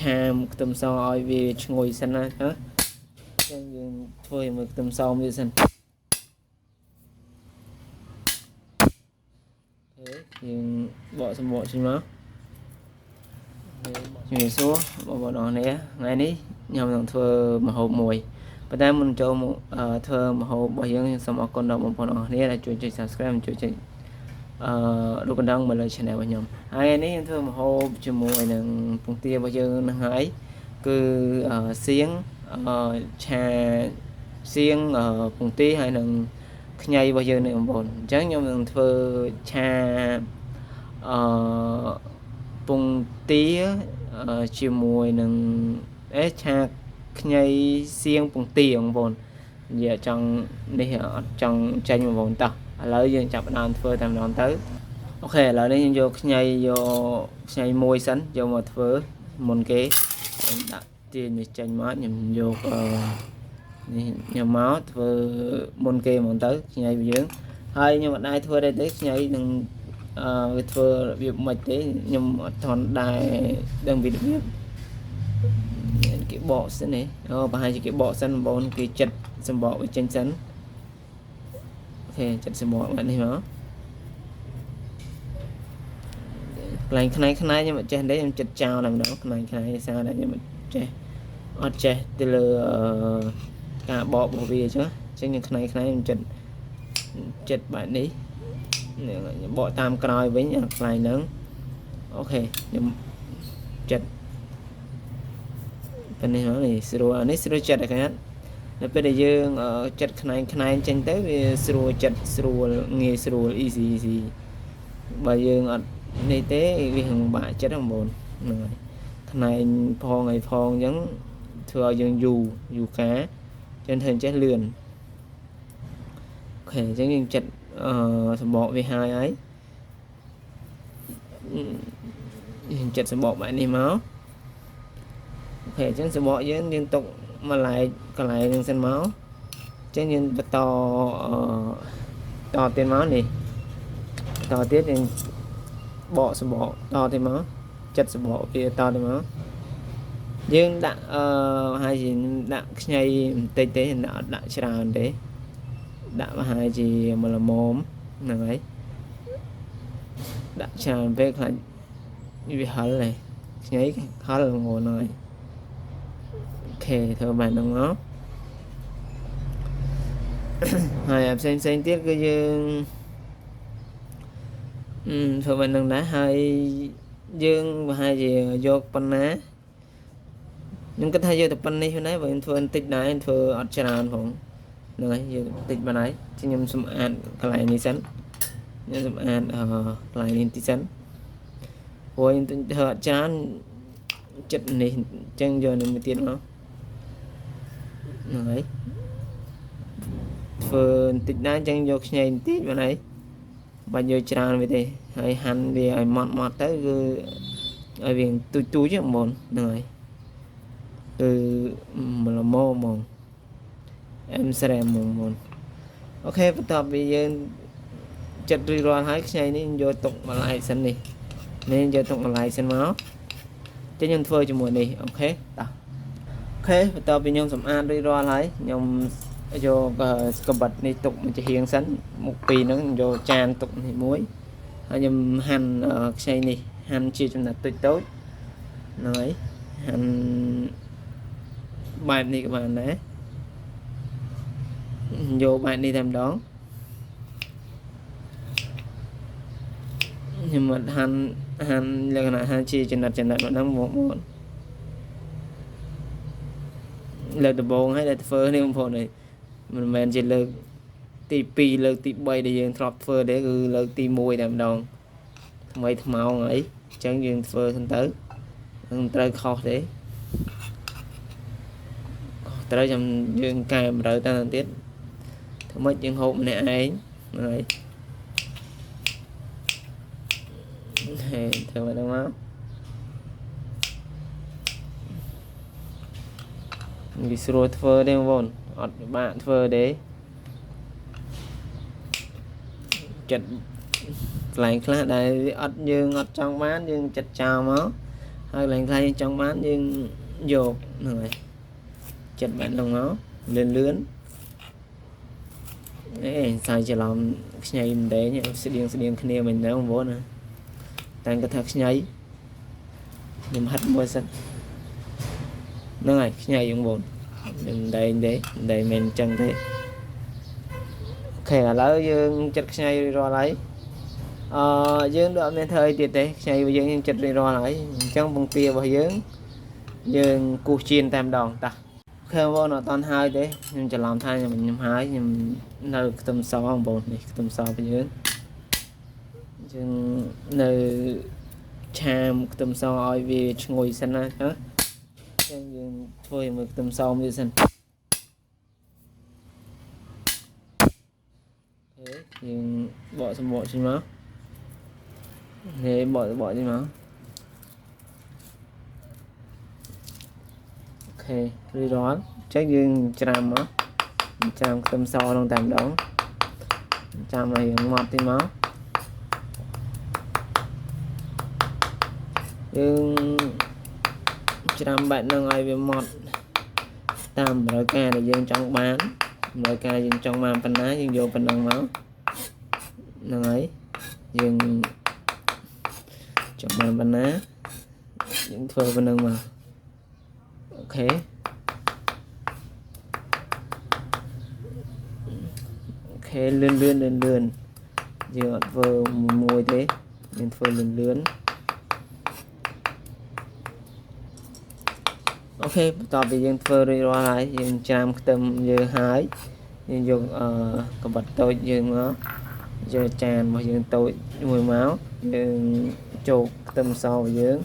ឆាខ្ទឹមសឲ្យវាឈ្ងុយសិនណាអញ្ចឹងយើងធ្វើមើលខ្ទឹមសវាសិនយើងបកសម្បកចេញមកជំរាបសួរបងប្អូនអរគ្នាថ្ងៃនេះខ្ញុំនឹងធ្វើម្ហូបមួយប៉ុន្តែមុនចូលមកធ្វើម្ហូបរបស់យើងសូមអរគុណដល់បងប្អូនអរគ្នាដែលជួយចុច Subscribe ជួយចុចរូបកណ្ដឹងមកលើ Channel របស់ខ្ញុំហើយនេះខ្ញុំធ្វើម្ហូបជាមួយនឹងពងទារបស់យើងនឹងហើយគឺសៀងឆាសៀងពងទាហើយនឹងខ្ញីរបស់យើងនេះបងប្អូនអញ្ចឹងខ្ញុំនឹងធ្វើឆាពងទាជាមួយនឹងឆាខ្ញីសៀងពងទាបងប្អូននិយាយចង់នេះអត់ចង់ចាញ់បងប្អូនតោះឥឡូវយើងចាប់ផ្ដើមធ្វើតែម្ដងទៅអូខេឥឡូវនេះយើងយកខ្ញីមួយសិនយកមកធ្វើមុនគេខ្ញុំដាក់ទាញនេះចេញមកខ្ញុំយកនេះខ្ញុំមកធ្វើមុនគេហ្មងទៅខ្ញីរបស់យើងហើយខ្ញុំអត់ដែរធ្វើដែរទេខ្ញីនឹងវាធ្វើរបៀបមិនទេខ្ញុំអត់ធន់ដែរដឹងពីរបៀបគេបកសិននេះប្រហែលជាគេបកសិនបងប្អូនគេចិត្តសម្បកវាចេញសិនអូខេចិត្តសម្បកបែបនេះមកកន្លែងខ្នែងខ្ញុំអត់ចេះទេខ្ញុំចិត្តចោលតែម្ដងខ្នែងសារតែខ្ញុំអត់ចេះទៅលើការបករបស់វាអញ្ចឹងខ្ញុំខ្នែងខ្ញុំចិត្តបែបនេះខ្ញុំបកតាមក្រោយវិញអាខ្លែងហ្នឹងអូខេខ្ញុំចិត្តប៉ុណ្នេះហ្នឹងនេះស្រួលនេះស្រួលចិត្តតែគាត់នៅពេលដែលយើងចិត្តខ្នែងចេញទៅវាស្រួលចិត្តស្រួលងាយស្រួល easy បើយើងអត់នេះទេវាហឹងបាក់ចិត្តហ្មងហ្នឹងហើយខ្នែងផងអីផងអញ្ចឹងធ្វើឲ្យយើងយូរការចឹងធ្វើចេះលឿនអូខេអញ្ចឹងយើងចិត្តសម្បកវាហើយយើងចិត្តសម្បកបែបនេះមកអូខេអញ្ចឹងសម្បកយើងទុកមួយឡែកកន្លែងនឹងសិនមកអញ្ចឹងយើងបន្តតទៀតមកនេះតទៀតយើងបកសម្បកតទៀតមកចិត្តសម្បកវាតទៀតមកយើងដាក់ហើយដាក់ខ្ញីបន្តិចទេអត់ដាក់ច្រើនទេដាក់ប្រហែលជាមួយល្មមហ្នឹងហើយដាក់ច្រើនពេកខ្លាចវាហិលហើយខ្ញីហិលងន់ហើយអូខេធ្វើបែបហ្នឹងមកហើយផ្សេងទៀតគឺយើងធ្វើបែបហ្នឹងដែរហើយយើងប្រហែលជាយកប៉ុណ្ណាខ្ញុំគិតថាយកតែប៉ុណ្នេះហ្នឹងបើខ្ញុំធ្វើបន្តិចដែរធ្វើអត់ច្រើនផងហ្នឹងហើយយើងបន្តិចប៉ុណ្ណាខ្ញុំសម្អាតកន្លែងនេះសិនខ្ញុំសម្អាតកន្លែងនេះតិចសិនព្រោះខ្ញុំធ្វើអត់ច្រើនចិត្តនេះអញ្ចឹងយកនឹងមួយទៀតមកហ្នឹងហើយធ្វើបន្តិចដែរអញ្ចឹងយកខ្ញីបន្តិចប៉ុណ្ណេះបាច់យកច្រើនវាទេហើយហាន់វាឲ្យម៉ត់ទៅគឺឲ្យវាទូចហ្មងហ្នឹងហើយគឺល្មមហ្មងអែមស្រែមហ្មងអូខេបន្ទាប់ពីយើងចិត្តរួចរាល់ហើយខ្ញីនេះយកទុកមួយឡែកសិននេះយកទុកមួយឡែកសិនមកចឹងខ្ញុំធ្វើជាមួយនេះអូខេតោះអូខេបន្ទាប់ពីខ្ញុំសម្អាតរួចរាល់ហើយខ្ញុំយកស្កបិតនេះទុកមួយជាហៀងសិនមុខពីរហ្នឹងយកចានទុកនេះមួយហើយខ្ញុំហាន់ខ្ញីនេះហាន់ជាចំណិតតូចហ្នឹងហើយហាន់បែបនេះក៏បានដែរយកបែបនេះតែម្ដងខ្ញុំអត់ហាន់លក្ខណៈហាន់ជាចំណិតមកហ្នឹងមកលើកដំបូងឲ្យតែធ្វើនេះបងប្អូនមិនមែនជាលើកទី2លើកទី3ដែលយើងធ្លាប់ធ្វើទេគឺលើកទី1តែម្ដងថ្មីថ្មោងអីអញ្ចឹងយើងធ្វើសិនទៅនឹងត្រូវខុសទេត្រូវចាំយើងកែតម្រូវទៅទៀតធ្វើម៉េចយើងហូបម្នាក់ឯងហើយធ្វើមកដល់មកវាស្រួលធ្វើទេបងប្អូនអត់បាក់ធ្វើទេចិត្តកន្លែងខ្លះដែលវាអត់យើងអត់ចង់បានយើងចិត្តចោលមក hơi lạnh thay trong bán nhưng dột rồi chật bạn đồng máu lên lướn đấy sai chỉ làm nhảy để nhỉ sẽ điên kia mình nếu không vô nữa tăng cái thật nhảy nhưng hết mua sân nó này nhảy dùng bồn đây mình chân thế khẽ lỡ dương chật nhảy rồi lấy dương đoạn nên thời tiết đấy nhảy với dương chật rồi lấy trong vùng tia và dương cuộc chiến tam đòn ta khi vô nó toàn hai đấy nhưng chỉ làm thay nhà mình nhầm hai nhưng nơi tầm sáu ông bồn này tầm sáu với dương chừng nơi chàm tầm sau ai về ngồi sân á hả chừng thôi một tầm sau mới sân thế nhưng bỏ xong bỏ trên máu thế bỏ trên máu ok đi đoán chắc dương chàm á chàm tầm sau trong tạm đó chàm này ngọt trên máu dương trăm bạn đang ai về một tam rồi ca để dương trong bán rồi ca dương trong màn phần ná dương vô phần đồng máu năng ấy dương trong màn phần ná những phơi phần đồng mà ok ok lươn dương vừa mùi thế nên phơi lươn okต่อไปយើងធ្វើរួចរាល់ហើយយើងច្រាមខ្ទឹមយើងហើយយើងយកកបិតតូចយើងមកយកចានរបស់យើងតូចមួយមកយើងចូលខ្ទឹមសរបស់យើង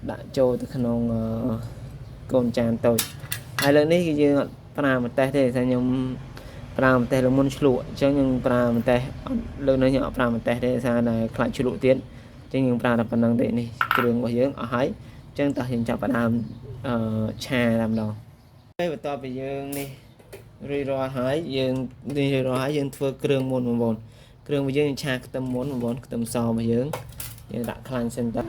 ដាក់ចូលទៅក្នុងកូនចានតូចហើយលើនេះគឺយើងអត់ប្រើម្ទេសទេតែខ្ញុំប្រើម្ទេសលើមុនឆ្លក់អញ្ចឹងយើងប្រើម្ទេសលើនេះខ្ញុំអត់ប្រើម្ទេសទេថាតែខ្លាចឆ្លក់ទៀតអញ្ចឹងយើងប្រើតែប៉ុណ្្នឹងទេនេះគ្រឿងរបស់យើងអស់ហើយអញ្ចឹងតោះយើងចាប់ផ្ដើមឆាតាមដងហើយបន្ទាប់ពីយើងនេះរួចរាល់ហើយយើងនេះរួចរាល់ហើយយើងធ្វើគ្រឿងមុនបងប្អូនគ្រឿងរបស់យើងឆាខ្ទឹមមុនបងប្អូនខ្ទឹមសរបស់យើងដាក់ខ្លាញ់សិនទៅ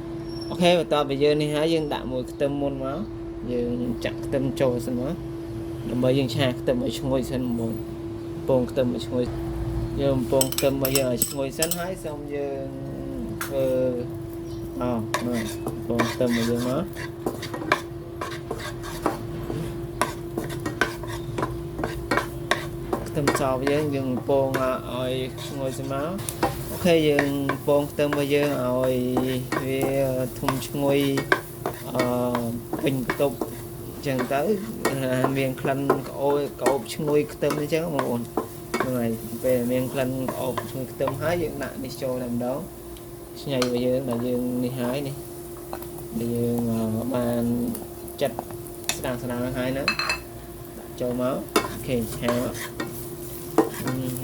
អូខេបន្ទាប់ពីយើងនេះហើយយើងដាក់មួយខ្ទឹមមុនមកយើងចាក់ខ្ទឹមចូលសិនមកដើម្បីយើងឆាខ្ទឹមឲ្យឈ្ងុយសិនបងប្អូនពងខ្ទឹមឲ្យឈ្ងុយយើងពងខ្ទឹមមកយើងឲ្យឈ្ងុយសិនហើយសូមយើងធ្វើមកពងខ្ទឹមមកយើងមកខ្ទឹមសរបស់យើងពងឲ្យឈ្ងុយស្មើអូខេយើងពងខ្ទឹមរបស់យើងឲ្យវាធំឈ្ងុយពេញបន្ទប់អញ្ចឹងទៅមានក្លិនក្អូបឈ្ងុយខ្ទឹមអញ្ចឹងបងប្អូនហ្នឹងហើយពេលមានក្លិនក្អូបឈ្ងុយខ្ទឹមហើយយើងដាក់នេះចូលតែម្ដងឆ្នៃរបស់យើងដែលយើងនេះហើយនេះដែលយើងបានចិត្តស្ដាងហើយហ្នឹងដាក់ចូលមកអូខេឆា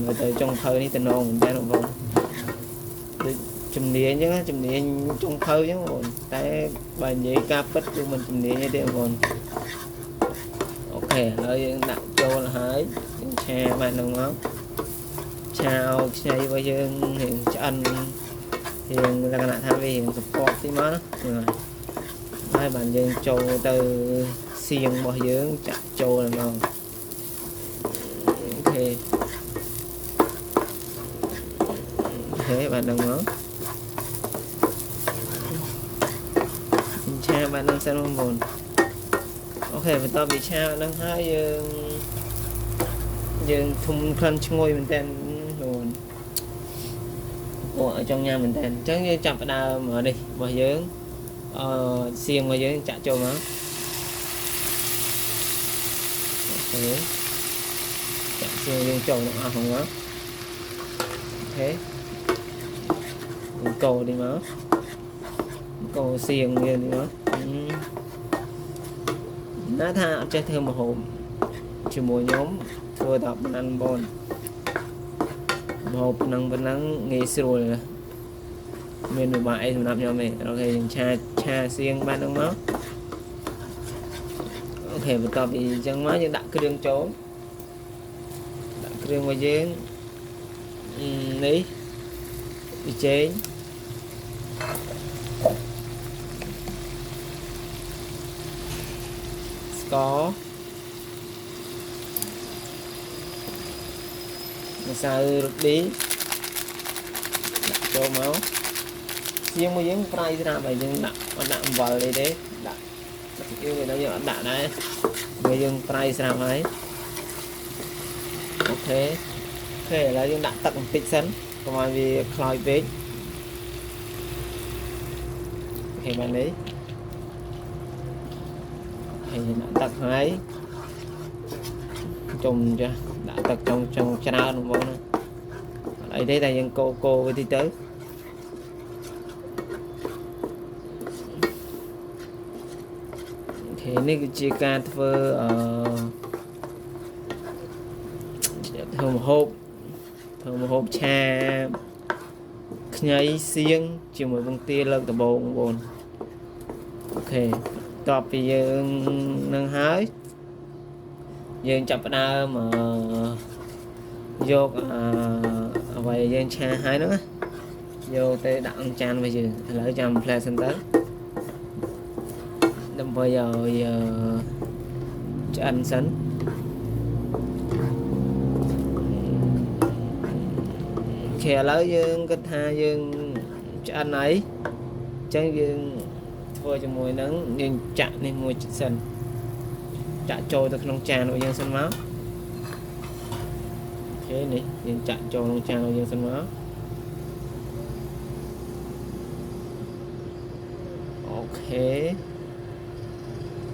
មើលទៅចុងភៅនេះតំណងមែនទេបងប្អូនដូចជំនាញអញ្ចឹងជំនាញចុងភៅអញ្ចឹងបងប្អូនតែបើនិយាយការពិតគឺមិនជំនាញទេបងប្អូនអូខេឥឡូវយើងដាក់ចូលហើយយើងឆាបាននឹងមកឆាឲ្យខ្ញីរបស់យើងរៀងឆ្អិនរៀងលក្ខណៈថាវារៀងសពតទីមកហ្នឹងហើយបានយើងចូលទៅសៀងរបស់យើងចាក់ចូលហ្មងអូខេthế bạn đừng nó cha bạn đang xem không buồn ok và tao bị cha đang hai dương thùng khăn ngôi mình tên luôn ở trong nhà mình tên chắc như chậm phải đào mở đi vào dưỡng xiên vào dưỡng chả cho nó thế chả xiên dương trầu nó không quá thế cầu đi mà cầu xiềng đi nữa nó tha chơi thêm một hộp chỉ mỗi nhóm thua tập ăn bon hộp năng vẫn nắng nghề rồi mình được bại làm cho mẹ ok cha xiên ban nước máu ok và tập thì chân má như đặt cái đường trốn đặt cái đường ngoài dưới đi chế có sao đi cho máu riêng mới những fry ra vậy nhưng nặng vào đây đấy đặt yêu người ta giờ đã đấy người dùng fry ra ấy ok là dùng đặt tận tích sẵn còn vì khói vết thì bạn đấy thì đã tật ấy trùng cho đã tật trong channel đúng không ở đây là những cô với đi tới thì này chỉ can thơ thường một hộp trà nhảy xiên chỉ một vòng tia lên từ bồn ok tập thì nâng hái dương chập đa mà vô vậy dương cha hái nữa vô tới đặng chan bây giờ lấy trăm play center đâm bây giờ cho anh sẵn khe lấy dương cách hai dương cho anh ấy chẳng dương thôi cho mùi nắng nhưng chặn nên mùi sần chặn trôi từ trong trà nội dương sân máu thế này nhưng chặn trôi trong trà nội dương sân máu ok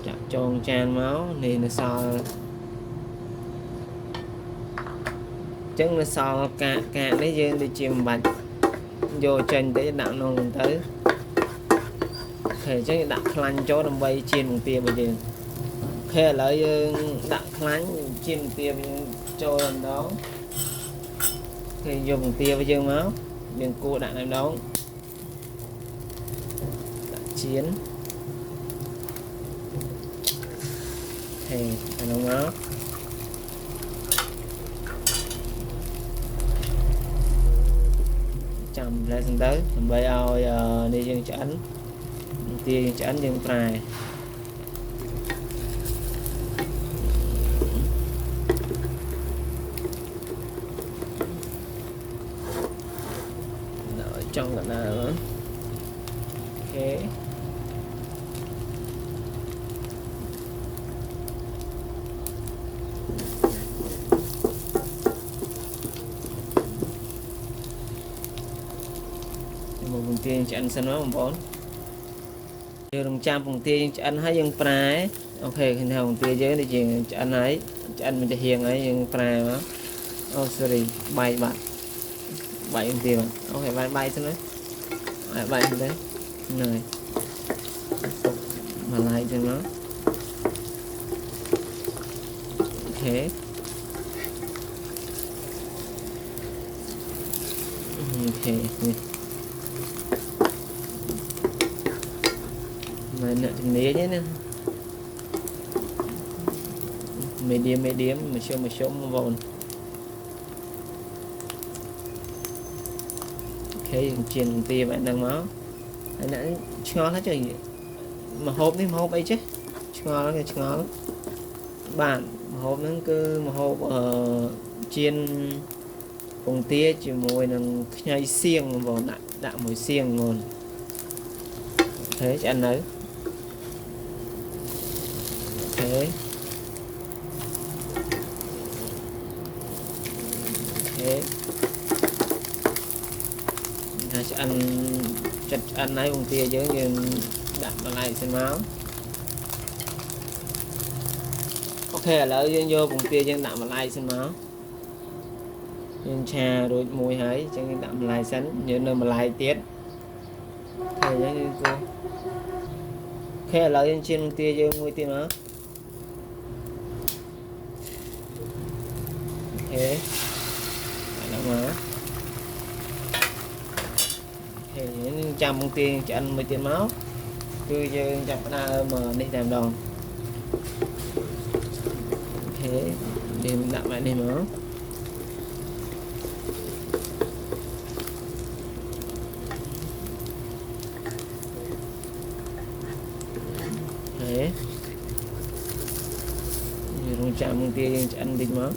chặn trôi tràn máu này là sao chắc là sao cả lấy dương đi chìm bạch vô trên tới đạo nông tới thể chắc đặt lanh chỗ đầm bay trên một tia bây giờ khe lại đặt lanh trên một tia cho lần đó thì dùng tia bây giờ máu đừng cua đạn em đó đặt chiến thì nó máu chầm lên xuống tới bây giờ đi dân chẩn tia chẩn dân phải trong cái nào nữa ok một vùng tiền cho anh xem nó một bốn giờ đồng trăm vùng tiền cho anh thấy dân prai ok khi nào vùng tiền dưới đi chuyện cho anh ấy cho anh mìnhจะ hiền ấy dân prai đó oh sorry bay bạn bay tiền mà ok bay xem đấy bay xem đấy này mà lại cho nó ok ok mà nợ thì né chứ nè medium mà xuống vào ok truyền tia bạn đang máu nãy ngon hết trời mà hộp đi mà hộp ấy chứ ngon lắm ngon lắm bạn hộp nó cứ mà hộp chiên cùng tia chỉ mùi là nhai xiên vào đạn mùi xiên ngon thế cho anh ấy thế thế cho anh ấy cùng tia chứ như đạn vào lại xem máu ok là vô cùng tia chân đạn vào lại xem máu nhưng trà rồi mùi hấy chân đạn lại sánh như nơi mà lại tiết thầy như cô khe là lên trên tia vô mùi tia nó thế là mà thì những trăm con tiên cho anh 10 tiền máu cứ chập na mà đi làm đòn thế thì mình đặt lại đi máu thế chạm mùng tiaយើងឆ្អិនតិចមក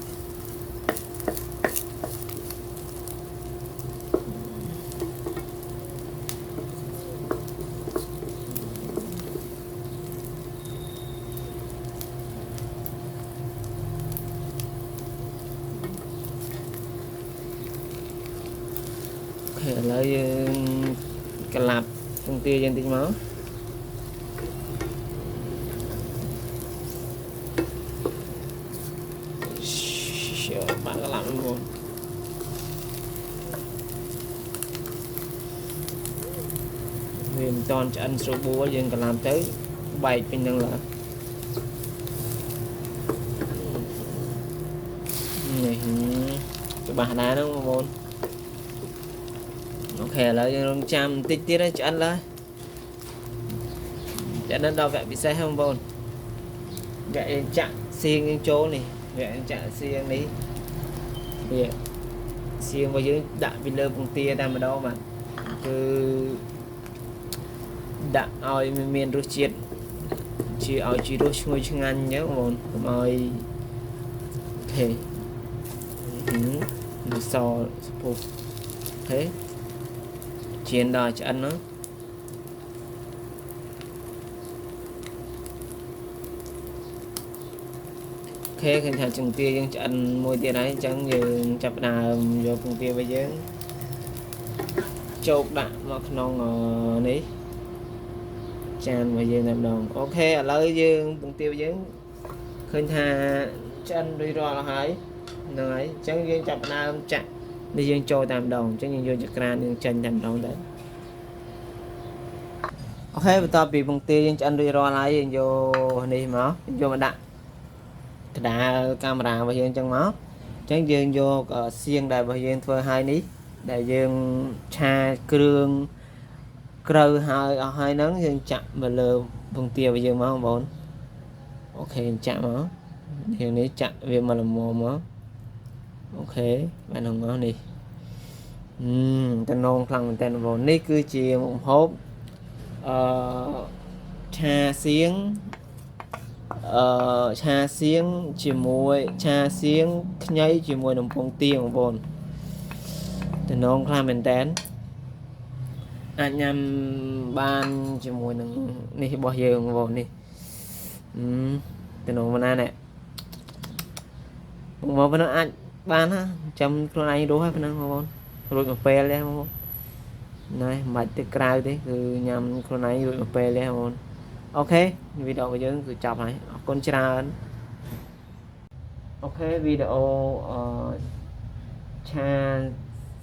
ឥឡូវយើងក្លាប់ពងទាយើងតិចមកបាក់ក្លាប់ហ្នឹងវាមិនតន់ឆ្អិនស្រួលបួលយើងក្លាប់ទៅបែកពេញហ្នឹងឡើយនេះច្បាស់ដែរហ្នឹងបងប្អូនអូខេឥឡូវយើងរងចាំបន្តិចទៀតឆ្អិនឡើយចាក់ដល់វគ្គពិសេសហ្នឹងបងប្អូនវគ្គយើងចាក់សៀងយើងចូលនេះវគ្គយើងចាក់សៀងនេះវាសៀងរបស់យើងដាក់ពីលើពងទាតែម្ដងបាទគឺដាក់ឲ្យមានរសជាតិជាឲ្យជីរសឈ្ងុយឆ្ងាញ់អញ្ចឹងបងប្អូនកុំឲ្យអូខេសសពុះអូខេជៀនដល់ឆ្អិនណាឃើញថាចង្ទាយើងឆ្អិនមួយទៀតហើយអញ្ចឹងយើងចាប់ដើមយកពងទារបស់យើងជោគដាក់មកក្នុងនេះចានរបស់យើងតែម្ដងអូខេឥឡូវយើងពងទារបស់យើងឃើញថាឆ្អិនរួចរាល់ហើយហ្នឹងហើយអញ្ចឹងយើងចាប់ដើមចាក់នេះយើងចូលតែម្ដងអញ្ចឹងយើងយកចក្រានយើងចេញតែម្ដងទៅអូខេបន្ទាប់ពីពងទាយើងឆ្អិនរួចរាល់ហើយយើងយកនេះមកយកមកដាក់កណ្ដាលកាមេរ៉ារបស់យើងអញ្ចឹងមកអញ្ចឹងយើងយកសៀងដែលរបស់យើងធ្វើហើយនេះដែលយើងឆាគ្រឿងក្រូវហើយអស់ហើយហ្នឹងយើងចាក់មកលើពងទារបស់យើងមកបងប្អូនអូខេចាក់មកយើងនេះចាក់វាមកល្មមមកអូខេបានហ្នឹងមកនេះតំណងខ្លាំងមែនតើបងប្អូននេះគឺជាមុខម្ហូបឆាសៀងឆាសៀងជាមួយឆាសៀងខ្ញីជាមួយនំពងទាបងប្អូនតំណងខ្លាំងមែនតើអាចញ៉ាំបានជាមួយនឹងនេះរបស់យើងបងប្អូននេះតំណងណាណែបងប្អូនប៉ុណ្ណឹងអាចបានណាចាំខ្លួនឯងរស់ហើយប៉ុណ្ណឹងបងប្អូនរួចមួយពេលទេបងប្អូនណែមិនបាច់ទៅក្រៅទេគឺញ៉ាំខ្លួនឯងរួចមួយពេលទេបងប្អូនអូខេវីដេអូរបស់យើងគឺចប់ហើយអរគុណច្រើនអូខេវីដេអូឆា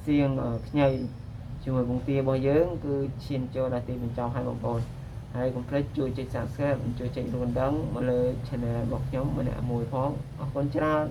សៀងខ្ញីជាមួយពងទារបស់យើងគឺឈានចូលដល់ទីបញ្ចប់ហើយបងប្អូនហើយកុំភ្លេចជួយចុច Subscribe ជួយចុចរូបកណ្ដឹងមកលើ Channel របស់ខ្ញុំម្នាក់មួយផងអរគុណច្រើន